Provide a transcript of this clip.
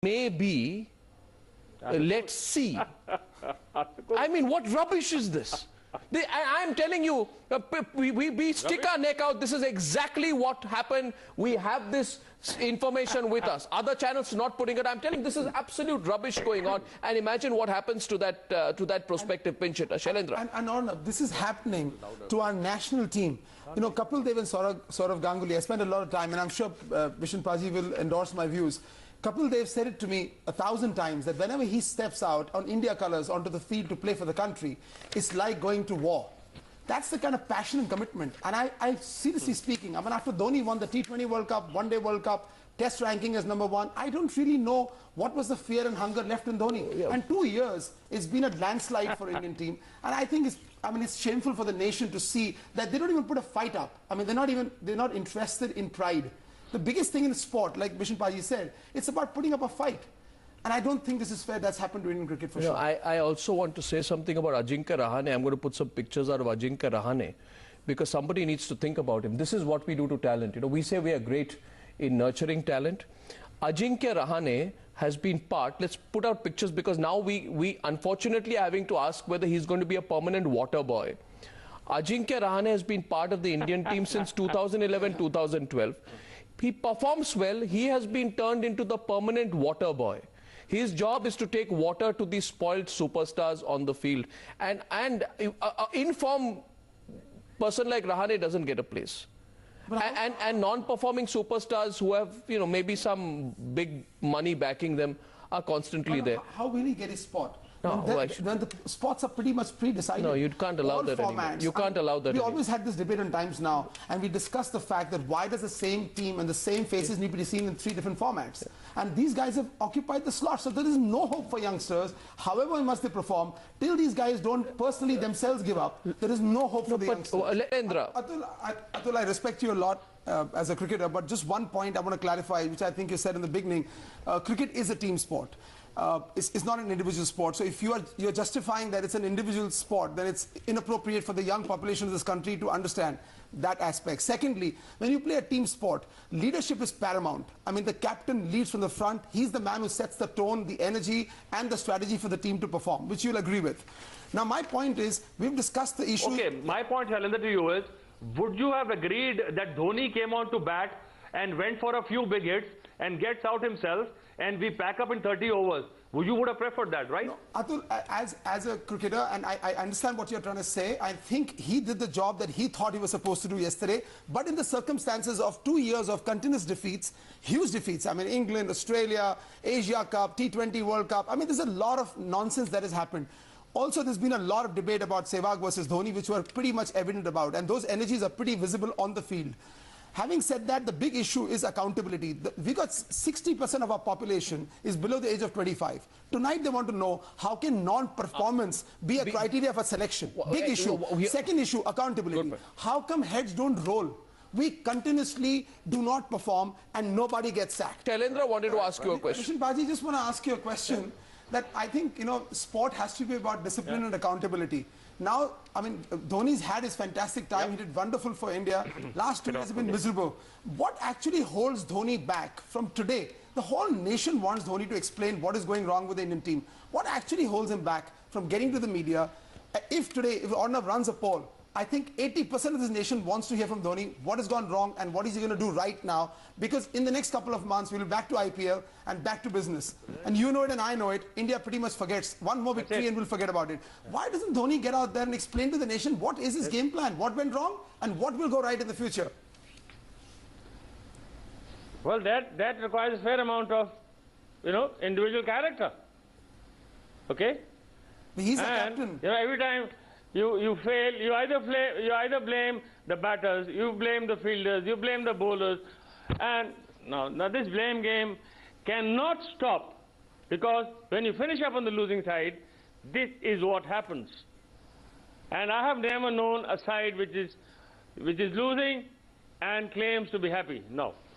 Maybe, let's see. I mean, what rubbish is this? I'm telling you, we stick our neck out. This is exactly what happened. We have this information with us. Other channels not putting it. I'm telling you, this is absolute rubbish going on. And imagine what happens to that prospective pinch hitter, Shailendra. And Arnav, this is happening to our national team. You know, Kapil Dev and Saurav Ganguly, I spent a lot of time, and I'm sure Vishen Paji will endorse my views. Kapil Dev said it to me 1,000 times that whenever he steps out on India colours onto the field to play for the country, it's like going to war. That's the kind of passion and commitment. And I seriously speaking, I mean, after Dhoni won the T20 World Cup, One Day World Cup, Test ranking as #1, I don't really know what was the fear and hunger left in Dhoni. Yeah. And 2 years, it's been a landslide for Indian team. And I think it's shameful for the nation to see that they don't even put a fight up. I mean, they're not interested in pride. The biggest thing in sport, like Vishen Paji said, it's about putting up a fight. And I don't think this is fair. That's happened to Indian cricket for sure. I also want to say something about Ajinkya Rahane. I'm going to put some pictures out of Ajinkya Rahane because somebody needs to think about him. This is what we do to talent. You know, we say we are great in nurturing talent. Ajinkya Rahane has been part. Let's put out pictures because now we unfortunately are having to ask whether he's going to be a permanent water boy. Ajinkya Rahane has been part of the Indian team since 2011-2012. He performs well. He has been turned into the permanent water boy. His job is to take water to these spoiled superstars on the field. And an in-form person like Rahane doesn't get a place. And non-performing superstars who have, you know, maybe some big money backing them are constantly there. How will he get his spot? No, when the spots are pretty much pre-decided. No, you can't allow that anymore. You can't allow that anymore. We always had this debate on Times Now, and we discussed the fact that why does the same team and the same faces need to be seen in 3 different formats? And these guys have occupied the slot, so there is no hope for youngsters, however much they perform, till these guys don't personally themselves give up. There is no hope for the youngsters. Atul, I respect you a lot as a cricketer, but just one point I want to clarify, which I think you said in the beginning. Cricket is a team sport. It's not an individual sport. So if you're justifying that it's an individual sport, then it's inappropriate for the young population of this country to understand that aspect. Secondly, when you play a team sport, leadership is paramount. I mean, the captain leads from the front. He's the man who sets the tone, the energy, and the strategy for the team to perform, which you'll agree with. Now, my point is, we've discussed the issue. Okay, my point, Shailendra, to you is, would you have agreed that Dhoni came on to bat and went for a few big hits and gets out himself and we pack up in 30 overs? You would have preferred that, right? No, Atul, as a cricketer, and I understand what you're trying to say, I think he did the job that he thought he was supposed to do yesterday. But in the circumstances of 2 years of continuous defeats, huge defeats, I mean, England, Australia, Asia Cup, T20 World Cup, I mean, there's a lot of nonsense that has happened. Also, there's been a lot of debate about Sehwag versus Dhoni, which were pretty much evident about, and those energies are pretty visible on the field. Having said that, the big issue is accountability. We got 60% of our population is below the age of 25. Tonight they want to know how can non-performance be a criteria for selection. Big issue. Second issue, accountability. How come heads don't roll? We continuously do not perform and nobody gets sacked. Shailendra wanted to ask you a question. Vishen Paji, just want to ask you a question. That I think, you know, sport has to be about discipline and accountability. Now, I mean, Dhoni's had his fantastic time. He did wonderful for India. Last 2 years have been miserable. What actually holds Dhoni back from today? The whole nation wants Dhoni to explain what is going wrong with the Indian team. What actually holds him back from getting to the media? If Arnav runs a poll, I think 80% of this nation wants to hear from Dhoni what has gone wrong and what is he going to do right now. Because in the next couple of months, we'll be back to IPL and back to business. And you know it and I know it. India pretty much forgets. One more victory and we'll forget about it. Why doesn't Dhoni get out there and explain to the nation what is his game plan, what went wrong, and what will go right in the future? Well, that requires a fair amount of, you know, individual character. Okay? He's a captain. You know, every time you fail, you either blame the batters, you blame the fielders, you blame the bowlers, and now this blame game cannot stop, because when you finish up on the losing side, this is what happens. And I have never known a side which is losing and claims to be happy. No.